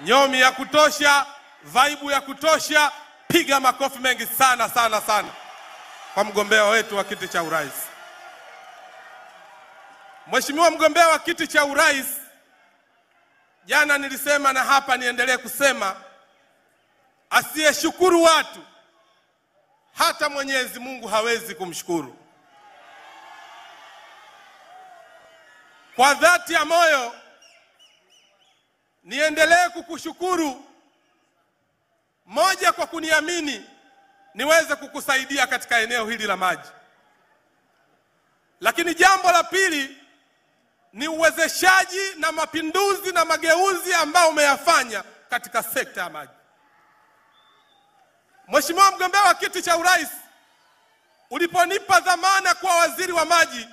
Nyomi ya kutosha, vaibu ya kutosha. Piga makofi mengi sana sana sana kwa mgombea wetu wa kiti cha urais. Mheshimiwa mgombea wa kiti cha urais, jana nilisema na hapa niendelee kusema, asiyeshukuru watu hata Mwenyezi Mungu hawezi kumshukuru. Kwa dhati ya moyo niendelee kukushukuru, moja, kwa kuniamini niweze kukusaidia katika eneo hili la maji. Lakini jambo la pili ni uwezeshaji na mapinduzi na mageuzi ambao umeyafanya katika sekta ya maji. Mheshimiwa mgombea wa kiti cha urais, uliponipa dhamana kwa waziri wa maji,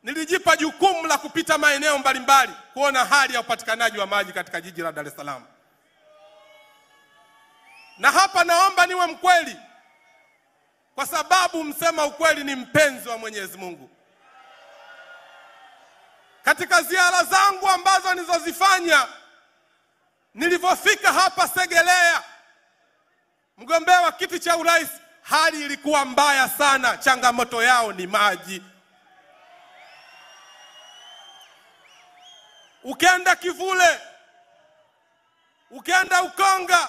nilijipa jukumu la kupita maeneo mbalimbali kuona hali ya upatikanaji wa maji katika jiji la Dar es Salaam. Na hapa naomba niwe mkweli, kwa sababu msema ukweli ni mpenzi wa Mwenyezi Mungu. Katika ziara zangu ambazo nilizozifanya, nilipofika hapa Segerea, mgombea wa kiti cha urais, hali ilikuwa mbaya sana. Changamoto yao ni maji. Ukienda Kivule, ukienda Ukonga,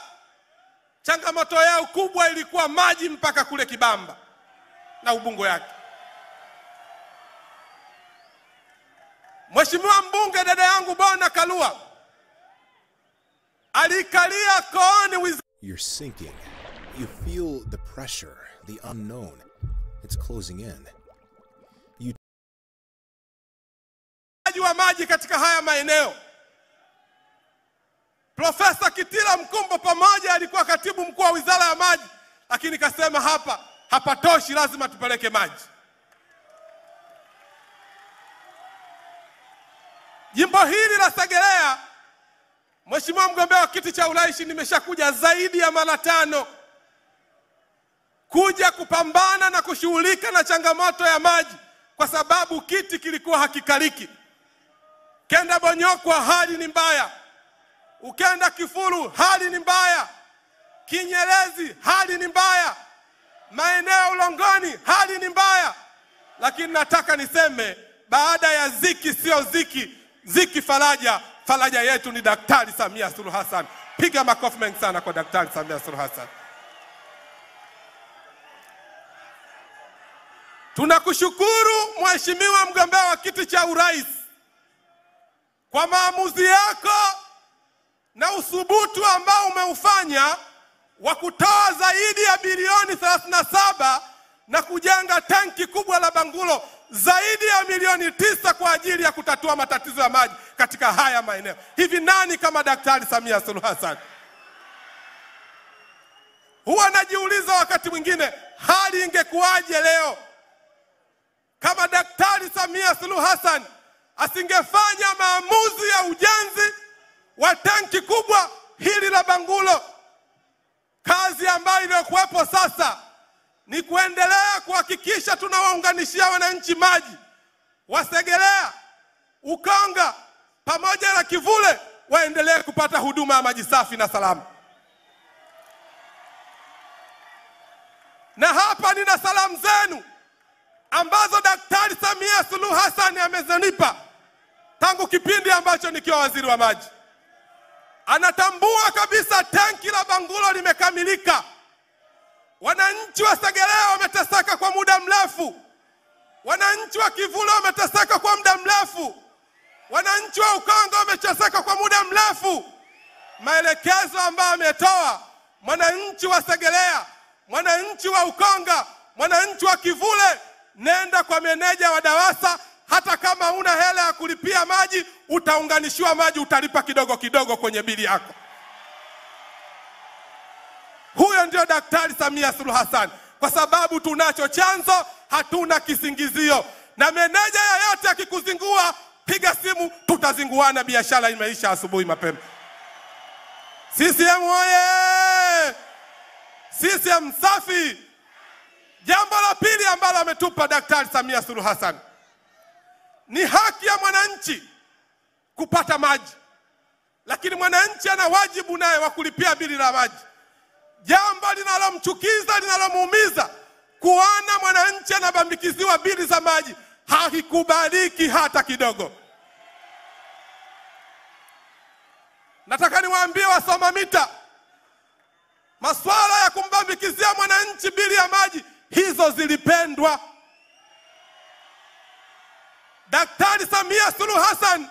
changamoto yao kubwa ilikuwa maji mpaka kule Kibamba na Ubungo yake. Mheshimiwa mbunge dada yangu Bona Kalua alikalia kooni. You're sinking. You feel the pressure, the unknown. It's closing in. Wa maji katika haya maeneo. Profesa Kitila Mkumbo pamoja alikuwa katibu mkuu wa Wizara ya Maji, lakini kasema hapa hapatoshi, lazima tupeleke maji. Jimbo hili la Segerea, Mheshimiwa mgombea wa kiti cha urais, nimeshakuja zaidi ya mara 5 kuja kupambana na kushughulika na changamoto ya maji, kwa sababu kiti kilikuwa hakikaliki. Kenda Bonyokwa hali ni mbaya, ukenda Kifuru hali ni mbaya, Kinyerezi hali ni mbaya, maeneo Ulongoni hali ni mbaya. Lakini nataka niseme, baada ya ziki sio ziki, ziki faraja. Faraja yetu ni Daktari Samia Suluhu Hassan. Piga makofi mengi sana kwa Daktari Samia Suluhu Hassan. Tunakushukuru Mheshimiwa mgombea wa kiti cha urais kwa maamuzi yako na uthubutu ambao umeufanya wa kutoa zaidi ya bilioni 37 na kujenga tanki kubwa la Bangulo zaidi ya milioni 9 kwa ajili ya kutatua matatizo ya maji katika haya maeneo. Hivi nani kama Daktari Samia Suluhu Hassan? Huwa najiuliza wakati mwingine, hali ingekuwaje leo kama Daktari Samia Suluhu Hassan asingefanya maamuzi ya ujenzi wa tanki kubwa hili la Bangulo. Kazi ambayo iliyokuwepo sasa ni kuendelea kuhakikisha tunawaunganishia wananchi maji wa Segerea, Ukonga pamoja na Kivule waendelee kupata huduma ya maji safi na salama. Na hapa nina salamu zenu ambazo Daktari Samia Suluhu Hassan amezonipa tangu kipindi ambacho nikiwa waziri wa maji. Anatambua kabisa tanki la Bangulo limekamilika. Wananchi wa Segerea wameteseka kwa muda mrefu. Wananchi wa Kivule wameteseka kwa muda mrefu. Wananchi wa Ukonga wameteseka kwa muda mrefu. Maelekezo ambayo ametoa, mwananchi wa Segerea, mwananchi wa Ukonga, mwananchi wa Kivule, nenda kwa meneja wa DAWASA. Hata kama una hela ya kulipia maji, utaunganishiwa maji, utalipa kidogo kidogo kwenye bili yako. Huyo ndio Daktari Samia Suluhu Hassan, kwa sababu tunacho chanzo, hatuna kisingizio. Na meneja yeyote akikuzingua, piga simu, tutazinguana, biashara imeisha asubuhi mapema. CCM oye! CCM safi! Jambo la pili ambalo ametupa Daktari Samia Suluhu Hassan ni haki ya mwananchi kupata maji. lakini mwananchi ana wajibu naye wa kulipia bili la maji. Jambo linalomchukiza, linalomuumiza kuona mwananchi anabambikiziwa bili za maji, hakikubaliki hata kidogo. Nataka niwaambie wasoma mita, masuala ya kumbambikizia mwananchi bili ya maji, hizo zilipendwa. Daktari Samia Suluhu Hassan,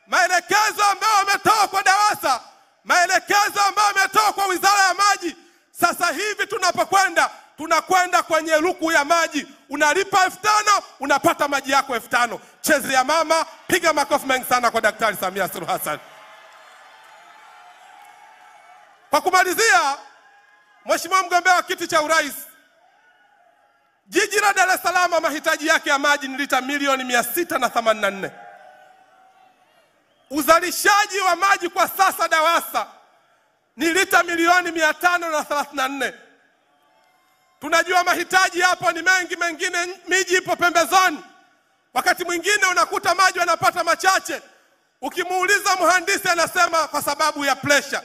maelekezo ambayo ametoa kwa DAWASA, maelekezo ambayo ametoa kwa Wizara ya Maji, sasa hivi tunakwenda kwenye luku ya maji. Unalipa 5,000 unapata maji yako 5,000. Chezi ya mama, piga makofi mengi sana kwa Daktari Samia Suluhu Hassan. Kwa kumalizia, Mheshimiwa mgombea wa kiti cha urais, jiji la Dar es Salaam mahitaji yake ya maji ni lita milioni 684. Uzalishaji wa maji kwa sasa DAWASA ni lita milioni 534. Tunajua mahitaji hapo ni mengi, mengine miji ipo pembezoni. Wakati mwingine unakuta maji wanapata machache. Ukimuuliza mhandisi anasema kwa sababu ya pressure.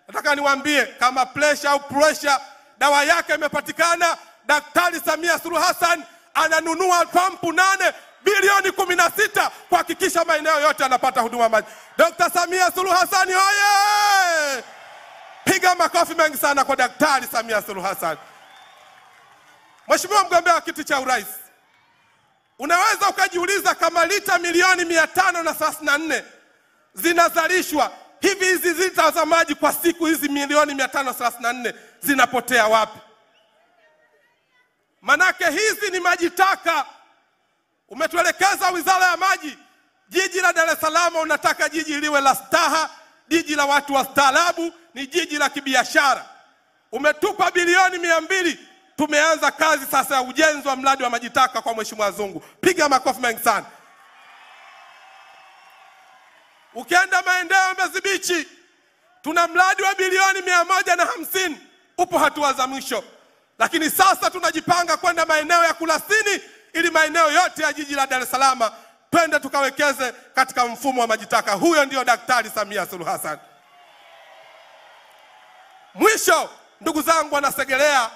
Nataka niwaambie, kama pressure au pressure dawa yake imepatikana, Daktari Samia Suluhu Hassan ananunua pampu 8 bilioni 16 kuhakikisha maeneo yote yanapata huduma maji. Dr. Samia Suluhu Hassan oye! Piga makofi mengi sana kwa Daktari Samia Suluhu Hassan. Mheshimiwa mgombea wa kiti cha urais, unaweza ukajiuliza kama lita milioni 534 zinazalishwa, hivi hizi lita za maji kwa siku hizi milioni 534 zinapotea wapi? Manake hizi ni maji taka. Umetuelekeza Wizara ya Maji, jiji la Dar es Salaam unataka jiji liwe la staha, jiji la watu wa staarabu, ni jiji la kibiashara. Umetupa bilioni 200, tumeanza kazi sasa ya ujenzi wa mradi wa maji taka kwa Mheshimiwa Zungu. Piga makofi mengi sana. Ukienda maeneo Mbezi Beach, tuna mradi wa bilioni 150, upo hatua za mwisho. Lakini sasa tunajipanga kwenda maeneo ya Kurasini ili maeneo yote ya jiji la Dar es Salaam twende tukawekeze katika mfumo wa maji taka. Huyo ndio Daktari Samia Suluhu Hassan. Mwisho, ndugu zangu wanasegelea,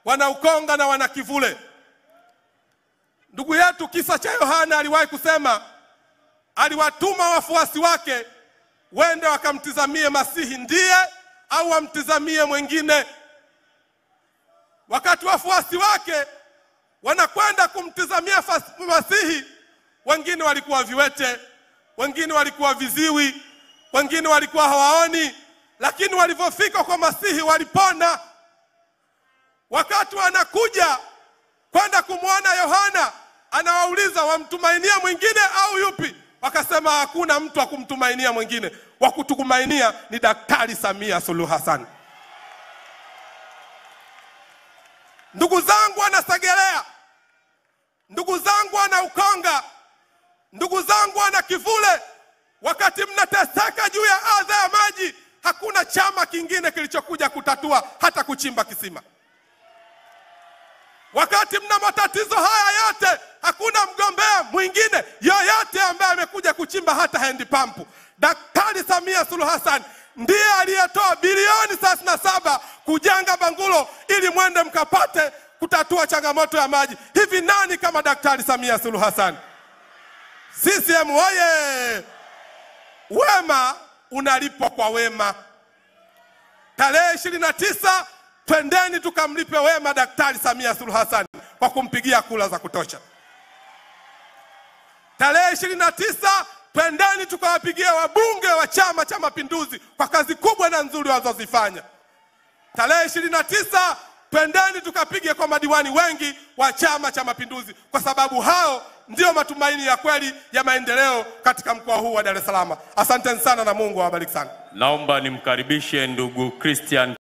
wanaukonga na wanakivule, ndugu yetu kisa cha Yohana aliwahi kusema, aliwatuma wafuasi wake wende wakamtizamie Masihi ndiye au wamtizamie mwingine. Wakati wafuasi wake wanakwenda kumtizamia Masihi, wengine walikuwa viwete, wengine walikuwa viziwi, wengine walikuwa hawaoni, lakini walipofika kwa Masihi walipona. Wakati wanakuja kwenda kumwona Yohana, anawauliza wamtumainia mwingine au yupi? Wakasema hakuna mtu wa kumtumainia mwingine, wa kutukumainia ni Daktari Samia Suluhu Hassan. Ndugu zangu wanasegelea, ndugu zangu wanaukonga, ndugu zangu wanakivule, wakati mnateseka juu ya adha ya maji, hakuna chama kingine kilichokuja kutatua hata kuchimba kisima. Wakati mna matatizo haya yote, hakuna mgombea mwingine yoyote ambaye amekuja kuchimba hata hand pump. Daktari Samia Suluhu Hassan ndiye aliyetoa bilioni 37 kujenga Bangulo ili mwende mkapate kutatua changamoto ya maji. Hivi nani kama Daktari Samia Suluhu Hassan? CCM oye! Wema unalipwa kwa wema. Tarehe 29 twendeni tukamlipe wema Daktari Samia Suluhu Hassan kwa kumpigia kula za kutosha. Tarehe 29 twendeni tukawapigia wabunge wa Chama cha Mapinduzi kwa kazi kubwa na nzuri walizozifanya. Tarehe 29 twendeni tukapige kwa madiwani wengi wa Chama cha Mapinduzi, kwa sababu hao ndio matumaini ya kweli ya maendeleo katika mkoa huu wa Dar es Salaam. Asanteni sana na Mungu awabariki sana. Naomba nimkaribishe ndugu Christian